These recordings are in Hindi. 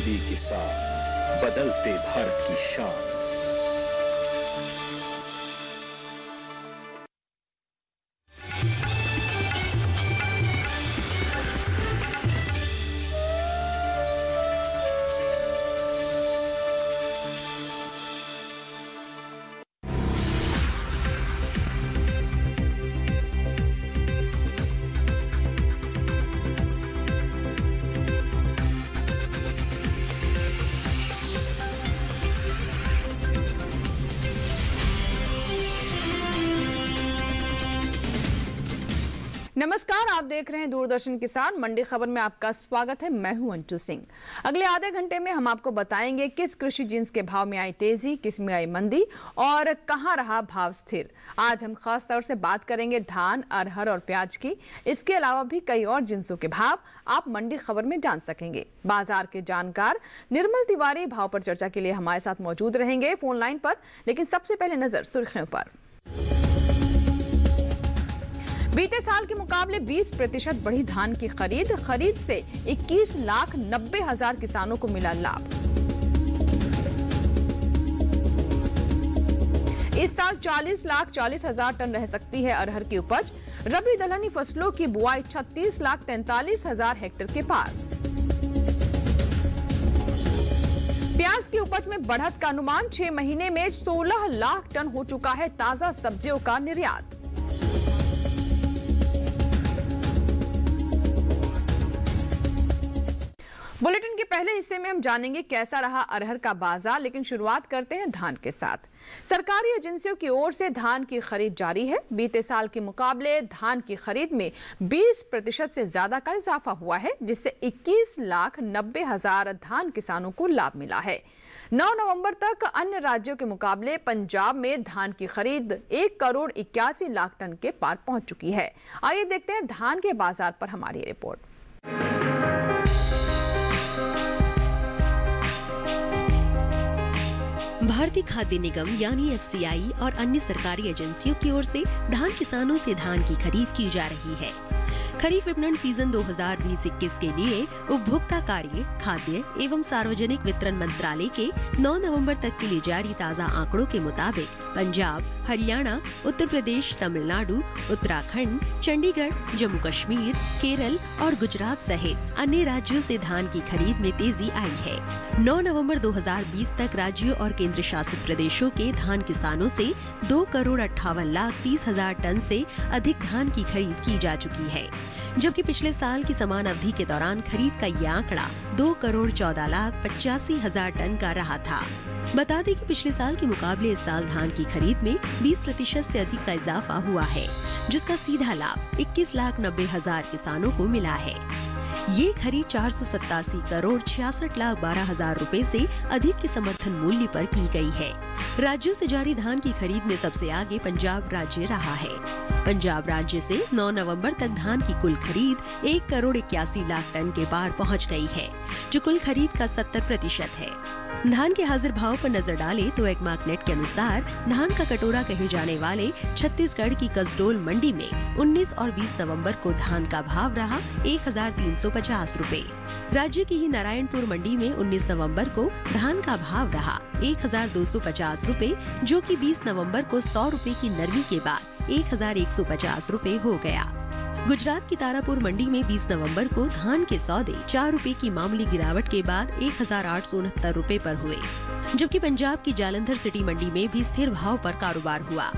तब्दीली के साथ बदलते भारत की शान। नमस्कार, आप देख रहे हैं दूरदर्शन किसान मंडी खबर में आपका स्वागत है। मैं हूं अंटू सिंह। अगले आधे घंटे में हम आपको बताएंगे किस कृषि जिन्स के भाव में आई तेजी, किस में आई मंदी और कहां रहा भाव स्थिर। आज हम खास तौर से बात करेंगे धान, अरहर और प्याज की। इसके अलावा भी कई और जिन्सों के भाव आप मंडी खबर में जान सकेंगे। बाजार के जानकार निर्मल तिवारी भाव पर चर्चा के लिए हमारे साथ मौजूद रहेंगे फोन लाइन पर। लेकिन सबसे पहले नजर सुर्खियों पर। बीते साल के मुकाबले 20% बढ़ी धान की खरीद से 21,90,000 किसानों को मिला लाभ। इस साल 40,40,000 टन रह सकती है अरहर की उपज। रबी दलहनी फसलों की बुआई 36,43,000 हेक्टेयर के पार। प्याज की उपज में बढ़त का अनुमान, 6 महीने में 16 लाख टन हो चुका है ताजा सब्जियों का निर्यात। बुलेटिन के पहले हिस्से में हम जानेंगे कैसा रहा अरहर का बाजार, लेकिन शुरुआत करते हैं धान के साथ। सरकारी एजेंसियों की ओर से धान की खरीद जारी है। बीते साल के मुकाबले धान की खरीद में 20% से ज्यादा का इजाफा हुआ है, जिससे 21,90,000 धान किसानों को लाभ मिला है। 9 नवंबर तक अन्य राज्यों के मुकाबले पंजाब में धान की खरीद 1,81,00,000 टन के पार पहुंच चुकी है। आइए देखते हैं धान के बाजार पर हमारी रिपोर्ट। भारतीय खाद्य निगम यानी एफसीआई और अन्य सरकारी एजेंसियों की ओर से धान किसानों से धान की खरीद की जा रही है। खरीफ विपणन सीजन 2020-21 के लिए उपभोक्ता कार्य, खाद्य एवं सार्वजनिक वितरण मंत्रालय के 9 नवंबर तक के लिए जारी ताज़ा आंकड़ों के मुताबिक पंजाब, हरियाणा, उत्तर प्रदेश, तमिलनाडु, उत्तराखंड, चंडीगढ़, जम्मू कश्मीर, केरल और गुजरात सहित अन्य राज्यों से धान की खरीद में तेजी आई है। 9 नवंबर 2020 तक राज्यों और केंद्र शासित प्रदेशों के धान किसानों से 2,58,30,000 टन से अधिक धान की खरीद की जा चुकी है, जबकि पिछले साल की समान अवधि के दौरान खरीद का यह आंकड़ा 2,14,85,000 टन का रहा था। बता दें कि पिछले साल के मुकाबले इस साल धान की खरीद में 20% से अधिक का इजाफा हुआ है, जिसका सीधा लाभ 21,90,000 किसानों को मिला है। ये खरीद 487,66,12,000 रुपए से अधिक के समर्थन मूल्य पर की गई है। राज्यों से जारी धान की खरीद में सबसे आगे पंजाब राज्य रहा है। पंजाब राज्य से 9 नवंबर तक धान की कुल खरीद 1,81,00,000 टन के पार पहुंच गई है, जो कुल खरीद का 70% है। धान के हाजिर भाव पर नजर डालें तो एग्मार्कनेट के अनुसार धान का कटोरा कहे जाने वाले छत्तीसगढ़ की कसडोल मंडी में 19 और 20 नवंबर को धान का भाव रहा 1,350 रुपए। राज्य की ही नारायणपुर मंडी में 19 नवंबर को धान का भाव रहा 1,250 रुपए, जो कि 20 नवंबर को 100 रुपए की नरमी के बाद 1,150 रुपए हो गया। गुजरात की तारापुर मंडी में 20 नवंबर को धान के सौदे 4 रुपए की मामूली गिरावट के बाद 1,869 रुपए पर हुए, जबकि पंजाब की जालंधर सिटी मंडी में भी स्थिर भाव पर कारोबार हुआ।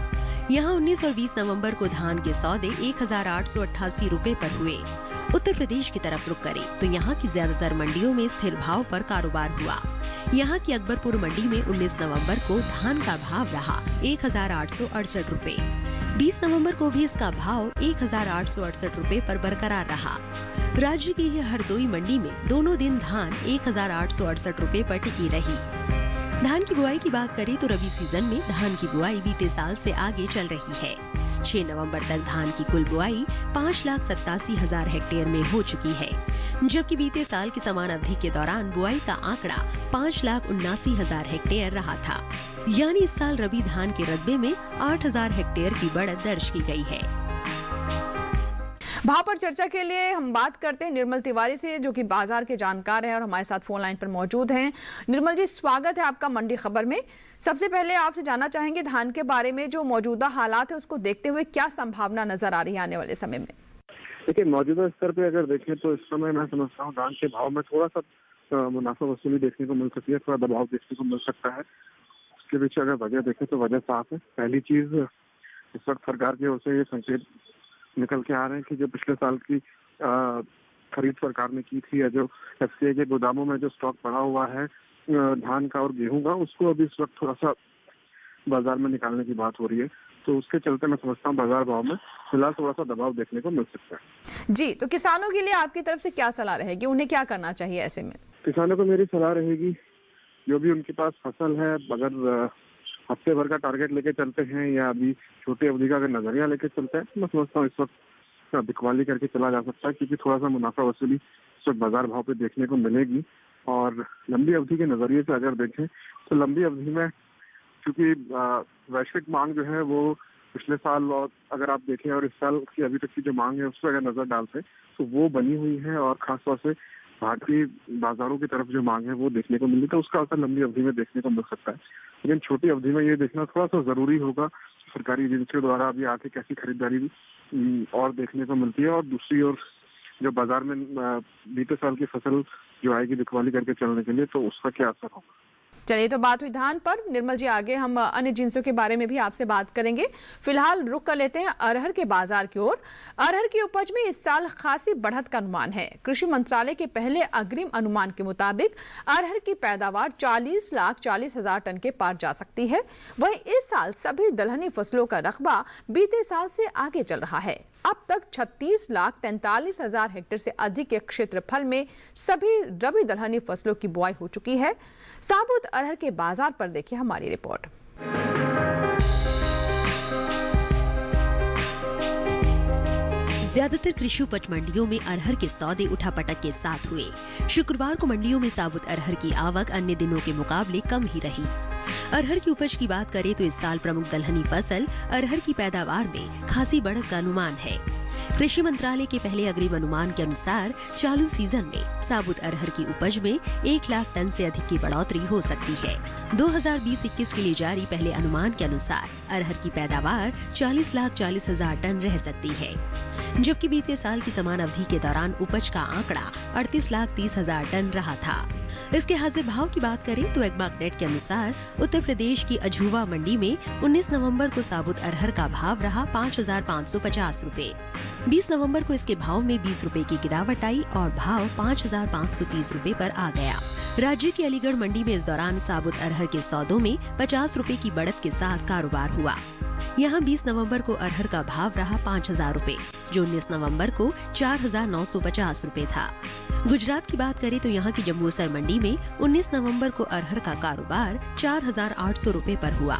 यहाँ 19 और 20 नवंबर को धान के सौदे 1,888 रुपए पर हुए। उत्तर प्रदेश की तरफ रुख करें तो यहाँ की ज्यादातर मंडियों में स्थिर भाव पर कारोबार हुआ। यहाँ की अकबरपुर मंडी में 19 नवंबर को धान का भाव रहा 1,868 रुपए। 20 नवंबर को भी इसका भाव 1,868 रुपए पर बरकरार रहा। राज्य की ही हरदोई मंडी में दोनों दिन धान 1,868 रुपए पर टिकी रही। धान की बुआई की बात करें तो रबी सीजन में धान की बुआई बीते साल से आगे चल रही है। 6 नवंबर तक धान की कुल बुआई 5,87,000 हेक्टेयर में हो चुकी है, जबकि बीते साल की समान अवधि के दौरान बुआई का आंकड़ा 5,79,000 हेक्टेयर रहा था। यानी इस साल रबी धान के रकबे में 8,000 हेक्टेयर की बढ़त दर्ज की गई है। भाव पर चर्चा के लिए हम बात करते हैं निर्मल तिवारी से, जो कि बाजार के जानकार हैं और हमारे साथ फोन लाइन पर मौजूद हैं। निर्मल जी, स्वागत है आपका मंडी खबर में। सबसे पहले आपसे जानना चाहेंगे धान के बारे में, जो मौजूदा हालात है उसको देखते हुए क्या संभावना नजर आ रही है आने वाले समय में? देखिए, मौजूदा स्तर पे अगर देखें तो इस समय मैं समझता हूँ धान के भाव में थोड़ा सा मुनाफा वसूली देखने को मिल सकती है, थोड़ा दबाव देखने को मिल सकता है। उसके पीछे अगर वजह देखें तो वजह साफ है। पहली चीज, इस वक्त सरकार की ओर से ये संकेत निकल के आ रहे हैं कि जो पिछले साल की खरीद सरकार ने की थी, या जो एफसीआई के गोदामों में जो स्टॉक पड़ा हुआ है धान का और गेहूं का, उसको अभी इस वक्त थोड़ा सा बाजार में निकालने की बात हो रही है। तो उसके चलते मैं समझता हूँ बाजार भाव में फिलहाल थोड़ा सा दबाव देखने को मिल सकता है। जी, तो किसानों के लिए आपकी तरफ से क्या सलाह रहेगी, उन्हें क्या करना चाहिए ऐसे में? किसानों को मेरी सलाह रहेगी, जो भी उनके पास फसल है, अगर हफ्ते भर का टारगेट लेके चलते हैं या अभी छोटी अवधि का अगर नजरिया लेके चलते हैं, तो मैं समझता हूँ इस वक्त बिकवाली करके चला जा सकता है, क्योंकि थोड़ा सा मुनाफा वसूली इस वक्त बाजार भाव पे देखने को मिलेगी। और लंबी अवधि के नजरिए से अगर देखें तो लंबी अवधि में, क्योंकि वैश्विक मांग जो है वो पिछले साल और अगर आप देखें और इस साल की अभी तक की जो मांग है उस पर अगर नजर डालते हैं तो वो बनी हुई है, और खासतौर से भारतीय बाजारों की तरफ जो मांग है वो देखने को मिली, तो उसका असर लंबी अवधि में देखने को मिल सकता है। लेकिन छोटी अवधि में ये देखना थोड़ा सा जरूरी होगा, सरकारी एजेंसियों द्वारा अभी आके कैसी खरीदारी और देखने को मिलती है, और दूसरी ओर जो बाजार में बीते साल की फसल जो आएगी बिकवाली करके चलने के लिए, तो उसका क्या असर होगा। चलिए, तो बात हुई धान पर। निर्मल जी, आगे हम अन्य जिन्सों के बारे में भी आपसे बात करेंगे। फिलहाल रुक कर लेते हैं अरहर के बाजार की ओर। अरहर की उपज में इस साल खासी बढ़त का अनुमान है। कृषि मंत्रालय के पहले अग्रिम अनुमान के मुताबिक अरहर की पैदावार 40,40,000 टन के पार जा सकती है। वहीं इस साल सभी दलहनी फसलों का रकबा बीते साल से आगे चल रहा है। अब तक 36,43,000 हेक्टेयर से अधिक के क्षेत्रफल में सभी रबी दलहनी फसलों की बुआई हो चुकी है। साबुत अरहर के बाजार पर देखिए हमारी रिपोर्ट। ज्यादातर कृषि उपज मंडियों में अरहर के सौदे उठापटक के साथ हुए। शुक्रवार को मंडियों में साबुत अरहर की आवक अन्य दिनों के मुकाबले कम ही रही। अरहर की उपज की बात करें तो इस साल प्रमुख दलहनी फसल अरहर की पैदावार में खासी बढ़त का अनुमान है। कृषि मंत्रालय के पहले अग्रिम अनुमान के अनुसार चालू सीजन में साबुत अरहर की उपज में 1 लाख टन से अधिक की बढ़ोतरी हो सकती है। 2020-21 के लिए जारी पहले अनुमान के अनुसार अरहर की पैदावार 40,40,000 टन रह सकती है, जबकि बीते साल की समान अवधि के दौरान उपज का आंकड़ा 38,30,000 टन रहा था। इसके हाजिर भाव की बात करें तो एग्मार्कनेट के अनुसार उत्तर प्रदेश की अझुवा मंडी में 19 नवंबर को साबुत अरहर का भाव रहा 5,550 रुपए। 20 नवंबर को इसके भाव में 20 रुपए की गिरावट आई और भाव 5,530 रुपए पर आ गया। राज्य की अलीगढ़ मंडी में इस दौरान साबुत अरहर के सौदों में 50 रुपए की बढ़त के साथ कारोबार हुआ। यहाँ 20 नवंबर को अरहर का भाव रहा 5,000 रुपए, जो 19 नवंबर को 4,950 रुपए था। गुजरात की बात करें तो यहाँ की जम्बूसर मंडी में 19 नवंबर को अरहर का कारोबार 4,800 रुपए पर हुआ।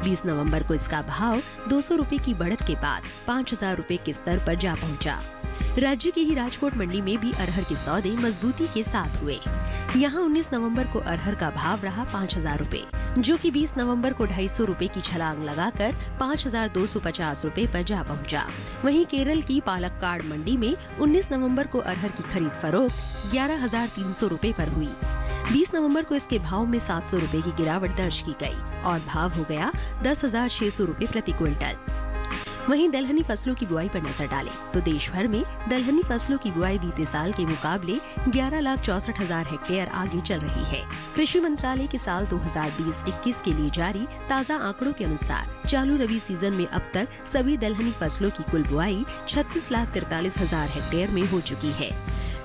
20 नवंबर को इसका भाव 200 रुपए की बढ़त के बाद 5,000 रुपए के स्तर पर जा पहुंचा। राज्य की ही राजकोट मंडी में भी अरहर के सौदे मजबूती के साथ हुए। यहाँ 19 नवंबर को अरहर का भाव रहा 5,000 रुपए, जो कि 20 नवंबर को 250 रुपए की छलांग लगाकर 5,250 रुपए पर जा पहुंचा। वहीं केरल की पालक्काड़ मंडी में 19 नवंबर को अरहर की खरीद फरोख्त 11,300 रुपए पर हुई। 20 नवंबर को इसके भाव में 700 रुपए की गिरावट दर्ज की गई और भाव हो गया 10,600 रुपए प्रति क्विंटल। वहीं दलहनी फसलों की बुआई पर नजर डालें तो देश भर में दलहनी फसलों की बुआई बीते साल के मुकाबले 11,64,000 हेक्टेयर आगे चल रही है। कृषि मंत्रालय के साल 2020-21 के लिए जारी ताज़ा आंकड़ों के अनुसार चालू रबी सीजन में अब तक सभी दलहनी फसलों की कुल बुआई 36,43,000 हेक्टेयर में हो चुकी है,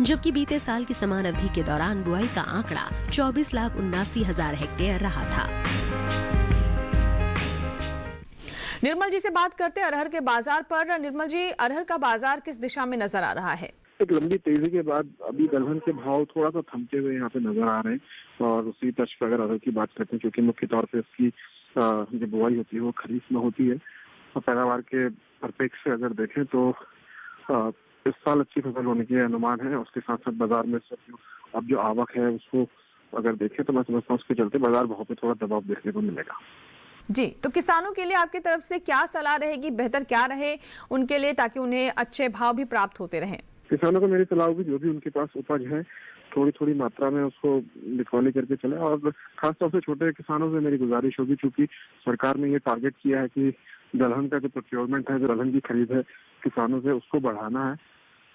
जबकि बीते साल की समान अवधि के दौरान बुआई का आंकड़ा 24,79,000 हेक्टेयर रहा था। निर्मल जी से बात करते हैं अरहर के बाजार पर। निर्मल जी, अरहर का बाजार किस दिशा में नजर आ रहा है? एक लंबी तेजी के बाद अभी दलहन के भाव थोड़ा सा थमते हुए यहाँ पे नजर आ रहे हैं, और उसी तर्ज पर अगर अरहर की बात करते हैं, क्योंकि मुख्य तौर पे इसकी जो बुआई होती है वो खरीफ में होती है, और पैदावार के परिप्रेक्ष्य से अगर देखें तो इस साल अच्छी फसल होने के अनुमान है। उसके साथ साथ बाजार में अब जो आवक है उसको अगर देखें तो मैं समझता हूँ उसके चलते बाजार भाव पे थोड़ा दबाव देखने को मिलेगा। जी, तो किसानों के लिए आपकी तरफ से क्या सलाह रहेगी, बेहतर क्या रहे उनके लिए ताकि उन्हें अच्छे भाव भी प्राप्त होते रहें? किसानों को मेरी सलाह होगी जो भी उनके पास उपज है थोड़ी थोड़ी मात्रा में उसको बिकवाली करके चले, और खासतौर से छोटे किसानों से मेरी गुजारिश होगी, चूंकि सरकार ने ये टारगेट किया है कि दलहन का जो प्रोक्योरमेंट है, जो दलहन की खरीद है किसानों से, उसको बढ़ाना है।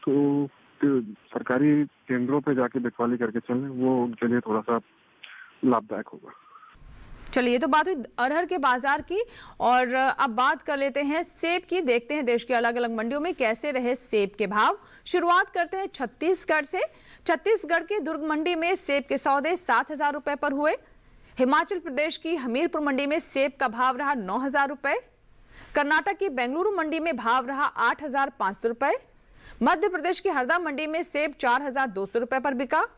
तो सरकारी केंद्रों पे जाके बिकवाली करके चलें, वो उनके लिए थोड़ा सा लाभदायक होगा। चलिए, ये तो बात हुई अरहर के बाजार की, और अब बात कर लेते हैं सेब की। देखते हैं देश के अलग अलग मंडियों में कैसे रहे सेब के भाव। शुरुआत करते हैं छत्तीसगढ़ से। छत्तीसगढ़ की दुर्ग मंडी में सेब के सौदे 7,000 रुपए पर हुए। हिमाचल प्रदेश की हमीरपुर मंडी में सेब का भाव रहा 9,000 रुपए। कर्नाटक की बेंगलुरु मंडी में भाव रहा 8,500 रुपए। मध्य प्रदेश की हरदा मंडी में सेब 4,200 रुपए पर बिका।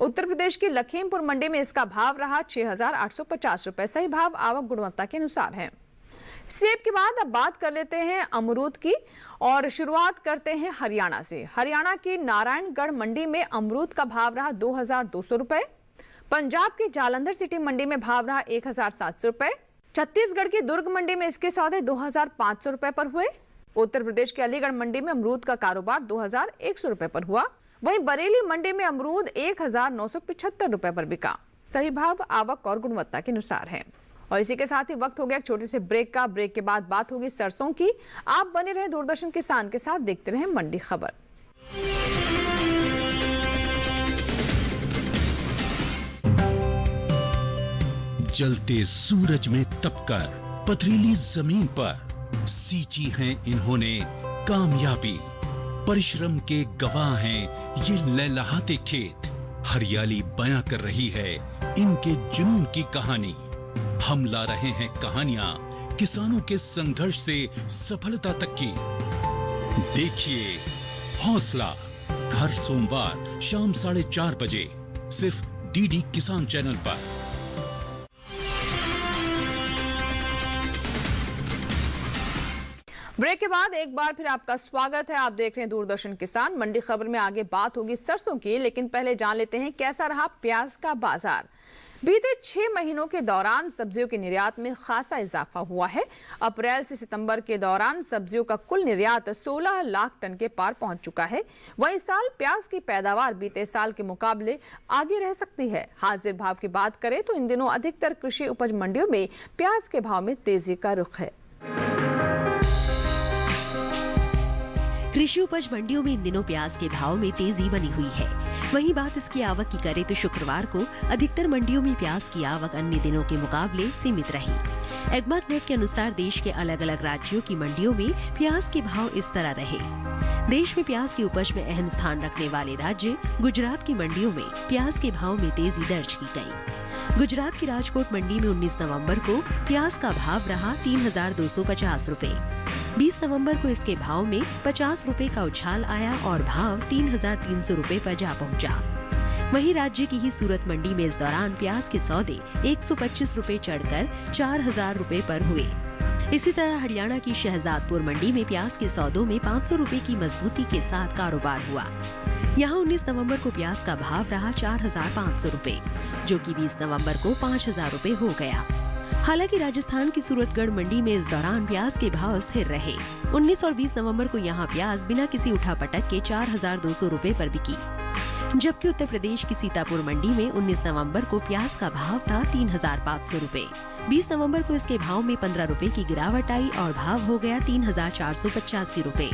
उत्तर प्रदेश की लखीमपुर मंडी में इसका भाव रहा 6,850 रुपए। सही भाव आवक गुणवत्ता के अनुसार है। सेब के बाद अब बात कर लेते हैं अमरूद की, और शुरुआत करते हैं हरियाणा से। हरियाणा की नारायणगढ़ मंडी में अमरूद का भाव रहा 2,200 रुपए। पंजाब की जालंधर सिटी मंडी में भाव रहा 1,700 रुपए। छत्तीसगढ़ की दुर्ग मंडी में इसके सौदे 2,500 रुपए पर हुए। उत्तर प्रदेश के अलीगढ़ मंडी में अमरूद का कारोबार 2,100 रुपए पर हुआ। वहीं बरेली मंडी में अमरूद 1,975 रुपए पर बिका। सही भाव आवक और गुणवत्ता के अनुसार है। और इसी के साथ ही वक्त हो गया एक छोटे से ब्रेक का। ब्रेक के बाद बात होगी सरसों की। आप बने रहे दूरदर्शन किसान के साथ, देखते रहे मंडी खबर। जलते सूरज में तपकर पथरीली जमीन पर सींची है इन्होंने कामयाबी। परिश्रम के गवाह हैं ये लहलहाते खेत। हरियाली बयां कर रही है इनके जुनून की कहानी। हम ला रहे हैं कहानियां किसानों के संघर्ष से सफलता तक की। देखिए हौसला, हर सोमवार शाम 4:30 बजे सिर्फ डीडी किसान चैनल पर। ब्रेक के बाद एक बार फिर आपका स्वागत है। आप देख रहे हैं दूरदर्शन किसान। मंडी खबर में आगे बात होगी सरसों की, लेकिन पहले जान लेते हैं कैसा रहा प्याज का बाजार। बीते 6 महीनों के दौरान सब्जियों के निर्यात में खासा इजाफा हुआ है। अप्रैल से सितंबर के दौरान सब्जियों का कुल निर्यात 16 लाख टन के पार पहुंच चुका है। वहीं साल प्याज की पैदावार बीते साल के मुकाबले आगे रह सकती है। हाजिर भाव की बात करें तो इन दिनों अधिकतर कृषि उपज मंडियों में प्याज के भाव में तेजी का रुख है। कृषि उपज मंडियों में इन दिनों प्याज के भाव में तेजी बनी हुई है। वहीं बात इसकी आवक की करें तो शुक्रवार को अधिकतर मंडियों में प्याज की आवक अन्य दिनों के मुकाबले सीमित रही। एग्मार्कनेट के अनुसार देश के अलग अलग राज्यों की मंडियों में प्याज के भाव इस तरह रहे। देश में प्याज की उपज में अहम स्थान रखने वाले राज्य गुजरात की मंडियों में प्याज के भाव में तेजी दर्ज की गई। गुजरात की राजकोट मंडी में 19 नवंबर को प्याज का भाव रहा 3,250 रुपए। 20 नवंबर को इसके भाव में 50 रुपए का उछाल आया और भाव 3,300 रुपए पर जा पहुंचा। वहीं राज्य की ही सूरत मंडी में इस दौरान प्याज के सौदे 125 रुपए चढ़कर 4,000 रुपए पर हुए। इसी तरह हरियाणा की शहजादपुर मंडी में प्याज के सौदों में 500 रुपए की मजबूती के साथ कारोबार हुआ। यहाँ 19 नवंबर को प्याज का भाव रहा 4,500 रुपए, जो कि 20 नवंबर को 5,000 रुपए हो गया। हालांकि राजस्थान की सूरतगढ़ मंडी में इस दौरान प्याज के भाव स्थिर रहे। 19 और 20 नवंबर को यहाँ प्याज बिना किसी उठापटक के 4,200 रुपए पर बिकी। जबकि उत्तर प्रदेश की सीतापुर मंडी में 19 नवंबर को प्याज का भाव था 3,500 रुपए। 20 नवंबर को इसके भाव में 15 रुपए की गिरावट आई और भाव हो गया 3,485 रुपए।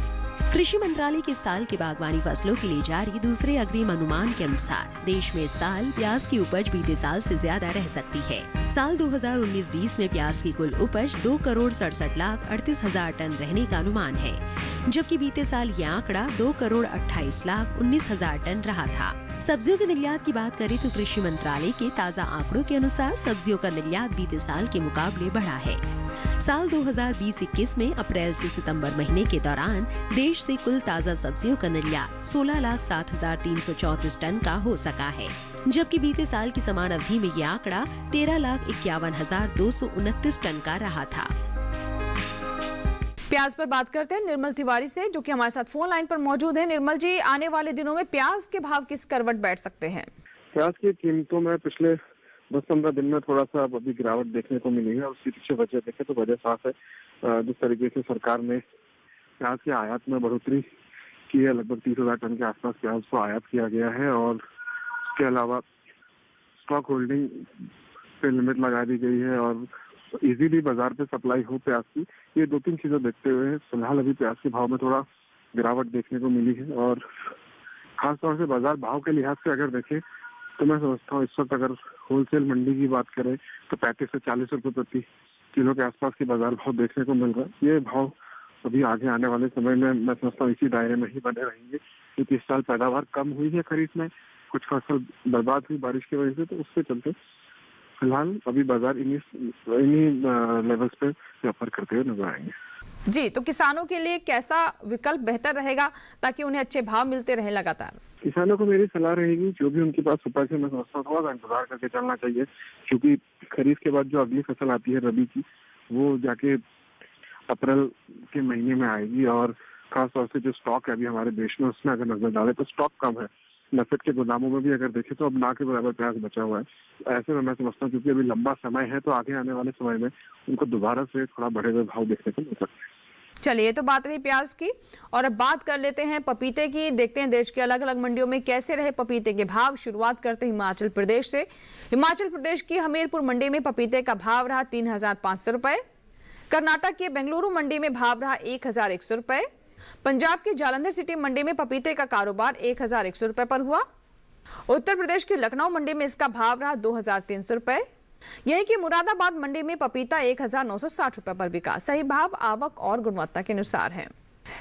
कृषि मंत्रालय के साल के बागवानी फसलों के लिए जारी दूसरे अग्रिम अनुमान के अनुसार देश में इस साल प्याज की उपज बीते साल से ज्यादा रह सकती है। साल 2019-20 में प्याज की कुल उपज 2,67,38,000 टन रहने का अनुमान है, जबकि बीते साल ये आंकड़ा 2,28,19,000 टन रहा था। सब्जियों के निर्यात की बात करें तो कृषि मंत्रालय के ताज़ा आंकड़ों के अनुसार सब्जियों का निर्यात बीते साल के मुकाबले बढ़ा है। साल 2020-21 में अप्रैल से सितंबर महीने के दौरान देश से कुल ताज़ा सब्जियों का निर्यात 16,07,334 टन का हो सका है, जबकि बीते साल की समान अवधि में ये आंकड़ा 13,51,229 टन का रहा था। प्याज पर बात करते हैं निर्मल तिवारी से, जो कि हमारे साथ फोन लाइन पर मौजूद है। निर्मल जी, आने वाले दिनों में प्याज के भाव किस करवट बैठ सकते हैं? प्याज की कीमतों में पिछले 10-15 दिन में थोड़ा सा अभी गिरावट देखने को मिली है। और उसकी पीछे वजह देखें तो वजह साफ है। जिस तरीके से सरकार ने प्याज के आयात में बढ़ोतरी की है, लगभग 30,000 टन के आसपास प्याज को आयात किया गया है। और उसके अलावा स्टॉक होल्डिंग पे लिमिट लगा दी गई है और इजीली बाजार पे सप्लाई हो प्याज की। ये 2-3 चीजें देखते हुए फिलहाल अभी प्याज के भाव में थोड़ा गिरावट देखने को मिली है। और खासतौर से बाजार भाव के लिहाज से अगर देखें तो मैं समझता हूँ इस वक्त अगर होलसेल मंडी की बात करें तो 35 से 40 रुपए प्रति किलो के आसपास की बाजार भाव देखने को मिल रहा है। ये भाव अभी आगे आने वाले समय में मैं समझता हूँ इसी दायरे में ही बने रहेंगे, क्योंकि इस साल पैदावार कम हुई है खरीफ में, कुछ फसल बर्बाद हुई बारिश की वजह से, तो उससे चलते फिलहाल अभी बाजार इन्हीं लेवल्स पे व्यापार करते हुए नजर आएंगे। जी, तो किसानों के लिए कैसा विकल्प बेहतर रहेगा ताकि उन्हें अच्छे भाव मिलते रहें लगातार? किसानों को मेरी सलाह रहेगी, जो भी उनके पास उपज है मैं समझता हूँ थोड़ा सा इंतजार करके चलना चाहिए, क्योंकि खरीफ के बाद जो अगली फसल आती है रबी की, वो जाके अप्रैल के महीने में आएगी। और खासतौर से जो स्टॉक है अभी हमारे देश में, उसमें अगर नजर डाले तो स्टॉक कम है। नफेड के गोदामों में भी अगर देखें तो अब ना के बराबर प्याज बचा हुआ है। ऐसे में मैं समझता हूँ क्योंकि अभी लंबा समय है तो आगे आने वाले समय में उनको दोबारा से थोड़ा बढ़े हुए भाव देखने को मिल सकते हैं। चलिए, ये तो बात रही प्याज की, और अब बात कर लेते हैं पपीते की। देखते हैं देश के अलग अलग मंडियों में कैसे रहे पपीते के भाव। शुरुआत करते हैं हिमाचल प्रदेश से। हिमाचल प्रदेश की हमीरपुर मंडी में पपीते का भाव रहा 3,500 रुपए। कर्नाटक के बेंगलुरु मंडी में भाव रहा 1,100 रुपए। पंजाब की जालंधर सिटी मंडी में पपीते का कारोबार 1,100 रुपए पर हुआ। उत्तर प्रदेश की लखनऊ मंडी में इसका भाव रहा 2,300 रुपए। यही कि मुरादाबाद मंडी में पपीता 1,960 रुपए पर बिका। सही भाव आवक और गुणवत्ता के अनुसार है।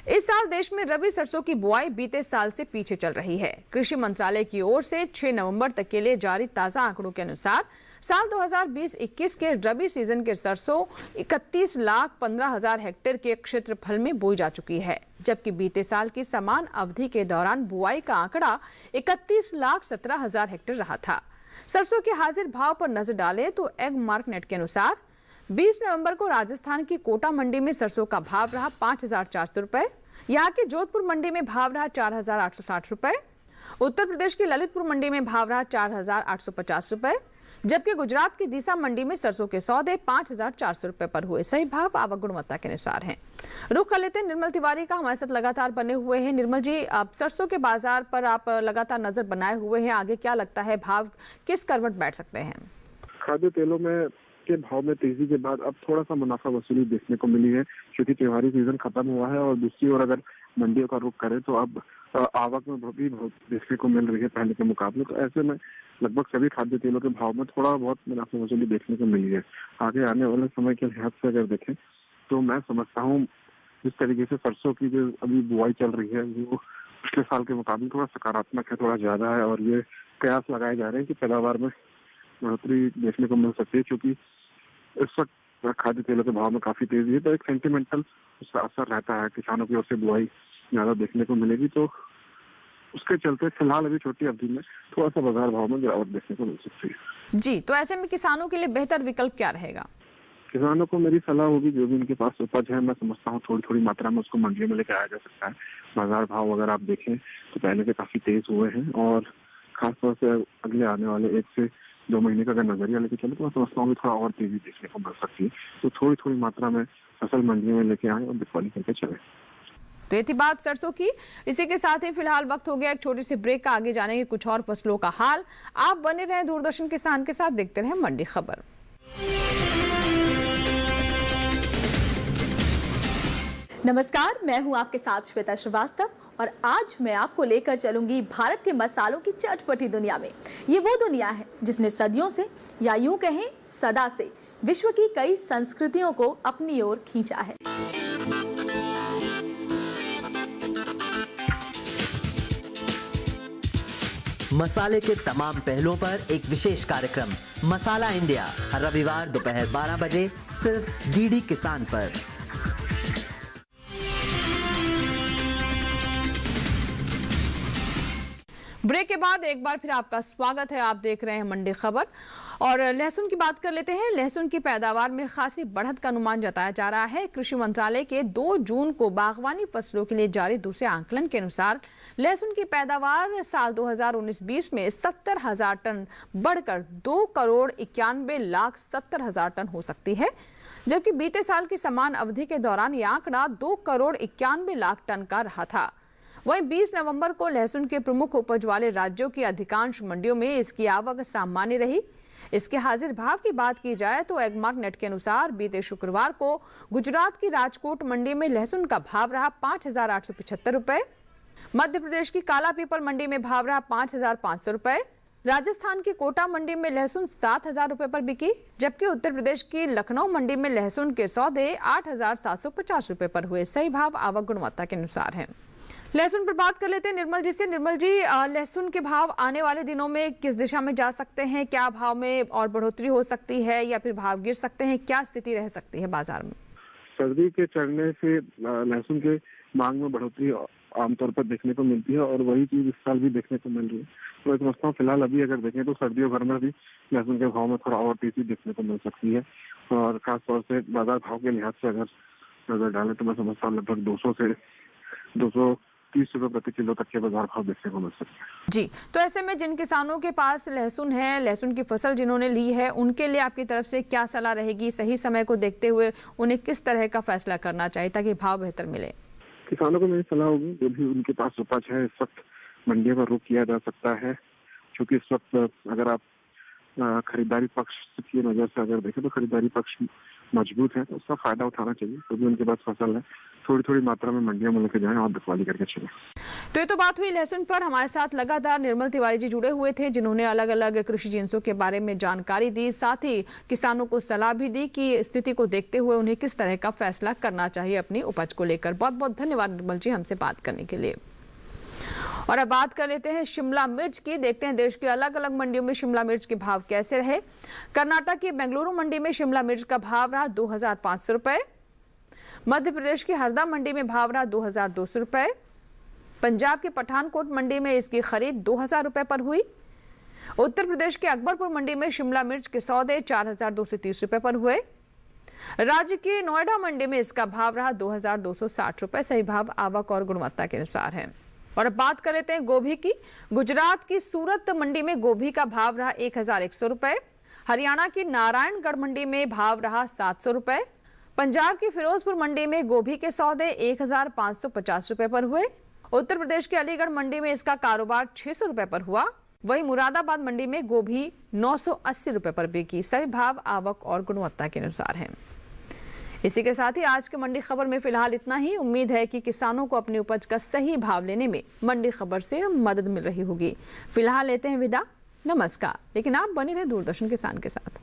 इस साल देश में रबी सरसों की बुआई बीते साल से पीछे चल रही है। कृषि मंत्रालय की ओर से 6 नवंबर तक के लिए जारी ताजा आंकड़ों के अनुसार साल 2020-21 के रबी सीजन के सरसों 31,15,000 हेक्टेयर के क्षेत्रफल में बोई जा चुकी है, जबकि बीते साल की समान अवधि के दौरान बुआई का आंकड़ा 31,17,000 हेक्टेयर रहा था। सरसों के हाजिर भाव पर नजर डालें तो एग मार्क नेट के अनुसार 20 नवंबर को राजस्थान की कोटा मंडी में सरसों का भाव रहा 5,400 रुपए। यहाँ के जोधपुर मंडी में भाव रहा 4,860 रुपए। उत्तर प्रदेश की ललितपुर मंडी में भाव रहा 4,850 रुपए, जबकि गुजरात की दीसा मंडी में सरसों के सौदे 5,400 रुपए पर हुए। सही भाव आवक गुणवत्ता के अनुसार हैं। रुख कर लेते हैं निर्मल तिवारी का, हमारे साथ लगातार बने हुए हैं। निर्मल जी, आप सरसों के बाजार पर आप लगातार नजर बनाए हुए हैं, आगे क्या लगता है भाव किस करवट बैठ सकते हैं? खाद्य तेलों में के भाव में तेजी के बाद अब थोड़ा सा मुनाफा वसूली देखने को मिली है, क्योंकि त्योहारी सीजन खत्म हुआ है। और दूसरी ओर अगर मंडियों का रुख करें तो अब आवक में भी देखने को मिल रही है पहले के मुकाबले। तो ऐसे में लगभग सभी खाद्य तेलों के भाव में थोड़ा बहुत मुनाफा वसूली देखने को मिली है। आगे आने वाले समय के लिहाज से अगर देखें तो मैं समझता हूँ जिस तरीके से सरसों की जो अभी बुआई चल रही है वो पिछले साल के मुकाबले थोड़ा सकारात्मक है, थोड़ा ज्यादा है। और ये कयास लगाए जा रहे हैं कि पैदावार में बढ़ोतरी देखने को मिल सकती है, क्योंकि इस वक्त खाद्य तेलों के भाव में काफी तेजी है। तो एक सेंटिमेंटल उसका असर रहता है, किसानों की ओर से बुआई ज्यादा देखने को मिलेगी, तो उसके चलते फिलहाल अभी छोटी अवधि में थोड़ा सा बाजार भाव में गिरावट देखने को मिल सकती है। जी, तो ऐसे में किसानों के लिए बेहतर विकल्प क्या रहेगा? किसानों को मेरी सलाह होगी, जो भी उनके पास उपज है मैं समझता हूँ थोड़ी थोड़ी मात्रा में उसको मंडियों में लेकर आया जा सकता है। बाजार भाव अगर आप देखें तो पहले से काफी तेज हुए हैं, और खासतौर से अगले आने वाले 1 से 2 महीने का अगर नजरिया लेके चले तो मैं समझता हूँ थोड़ा और तेजी देखने को मिल सकती है। तो थोड़ी थोड़ी मात्रा में फसल मंडियों में लेके आए और बिकवाली करके चले। तो ये थी बात सरसों की। इसी के साथ ही फिलहाल वक्त हो गया एक छोटी सी ब्रेक का। आगे जानेंगे कुछ और फसलों का हाल। आप बने रहें दूरदर्शन किसान के साथ, देखते रहें मंडी खबर। नमस्कार, मैं हूं आपके साथ श्वेता श्रीवास्तव, और आज मैं आपको लेकर चलूंगी भारत के मसालों की चटपटी दुनिया में। ये वो दुनिया है जिसने सदियों से, या यूं कहें सदा से, विश्व की कई संस्कृतियों को अपनी ओर खींचा है। मसाले के तमाम पहलुओं पर एक विशेष कार्यक्रम मसाला इंडिया, हर रविवार दोपहर 12 बजे सिर्फ डीडी किसान पर। ब्रेक के बाद एक बार फिर आपका स्वागत है। आप देख रहे हैं मंडी खबर और लहसुन की बात कर लेते हैं। लहसुन की पैदावार में खासी बढ़त का अनुमान जताया जा रहा है। कृषि मंत्रालय के 2 जून को बागवानी फसलों के लिए जारी दूसरे आंकलन के अनुसार लहसुन की पैदावार साल 2019-20 में 70,000 टन बढ़कर 2,91,70,000 टन हो सकती है, जबकि बीते साल की समान अवधि के दौरान यह आंकड़ा 2,91,00,000 टन का रहा था। वहीं 20 नवंबर को लहसुन के प्रमुख उपज वाले राज्यों की अधिकांश मंडियों में इसकी आवक सामान्य रही। इसके हाजिर भाव की बात की जाए तो एगमार्क नेट के अनुसार बीते शुक्रवार को गुजरात की राजकोट मंडी में लहसुन का भाव रहा 5,875 रुपए, मध्य प्रदेश की काला पीपल मंडी में भाव रहा 5,500 रुपए, राजस्थान की कोटा मंडी में लहसुन 7,000 रुपए पर बिकी, जबकि उत्तर प्रदेश की लखनऊ मंडी में लहसुन के सौदे 8,750 रुपए पर हुए। सही भाव आवक गुणवत्ता के अनुसार है। लहसुन पर बात कर लेते हैं निर्मल जी से। निर्मल जी, लहसुन के भाव आने वाले दिनों में किस दिशा में जा सकते हैं? क्या भाव में और बढ़ोतरी हो सकती है या फिर भाव गिर सकते हैं? क्या स्थिति रह सकती है बाजार में? सर्दी के चढ़ने से लहसुन के मांग में बढ़ोतरी आमतौर पर देखने को मिलती है और वही चीज इस साल भी देखने को मिल रही है। तो मैं समझता हूँ फिलहाल अभी अगर देखें तो सर्दियों भर में भी लहसुन के भाव में थोड़ा और तेजी देखने को मिल सकती है और खासतौर से बाजार भाव के लिहाज से अगर नजर डालें तो मैं समझता हूँ लगभग 200 से 230 रुपए प्रति किलो तक के बाजार भाव देखने को मिल सकते हैं। जी, तो ऐसे में जिन किसानों के पास लहसुन है, लहसुन की फसल जिन्होंने ली है, उनके लिए आपकी तरफ से क्या सलाह रहेगी? सही समय को देखते हुए उन्हें किस तरह का फैसला करना चाहिए ताकि भाव बेहतर मिले? किसानों को मेरी सलाह होगी जो भी उनके पास उपज है इस वक्त मंडियों पर रुक किया जा सकता है, क्योंकि इस वक्त अगर आप खरीदारी पक्ष की नजर से अगर देखें तो खरीदारी पक्ष मजबूत है तो उसका फायदा उठाना चाहिए। तो भी उनके पास फसल है थोड़ी थोड़ी मात्रा में मंडियों में लेके जाएं और बिकवाली करके चलें। तो ये तो बात हुई लहसुन पर। हमारे साथ लगातार निर्मल तिवारी जी जुड़े हुए थे जिन्होंने अलग अलग कृषि जिन्सों के बारे में जानकारी दी, साथ ही किसानों को सलाह भी दी कि स्थिति को देखते हुए उन्हें किस तरह का फैसला करना चाहिए अपनी उपज को लेकर। बहुत बहुत धन्यवाद निर्मल जी हमसे बात करने के लिए। और अब बात कर लेते हैं शिमला मिर्च की। देखते हैं देश की अलग अलग मंडियों में शिमला मिर्च के भाव कैसे रहे। कर्नाटक की बेंगलुरु मंडी में शिमला मिर्च का भाव रहा 2,500 रुपए, मध्य प्रदेश की हरदा मंडी में भाव रहा 2,200 रुपए, पंजाब की पठानकोट मंडी में इसकी खरीद 2,000 रुपए पर हुई, उत्तर प्रदेश के अकबरपुर मंडी में शिमला मिर्च के सौदे 4,230 रुपए पर हुए, राज्य की नोएडा मंडी में इसका भाव रहा 2,260 रुपए। सही भाव आवक और गुणवत्ता के अनुसार है। और अब बात कर लेते हैं गोभी की। गुजरात की सूरत मंडी में गोभी का भाव रहा 1,100 रुपए, हरियाणा की नारायणगढ़ मंडी में भाव रहा 700 रुपए, पंजाब की फिरोजपुर मंडी में गोभी के सौदे 1,550 रुपए पर हुए, उत्तर प्रदेश के अलीगढ़ मंडी में इसका कारोबार 600 रुपए पर हुआ, वहीं मुरादाबाद मंडी में गोभी 980 रुपए पर बिकी। सभी भाव आवक और गुणवत्ता के अनुसार हैं। इसी के साथ ही आज के मंडी खबर में फिलहाल इतना ही। उम्मीद है कि किसानों को अपनी उपज का सही भाव लेने में मंडी खबर से मदद मिल रही होगी। फिलहाल लेते हैं विदा, नमस्कार। लेकिन आप बने रहे दूरदर्शन किसान के साथ।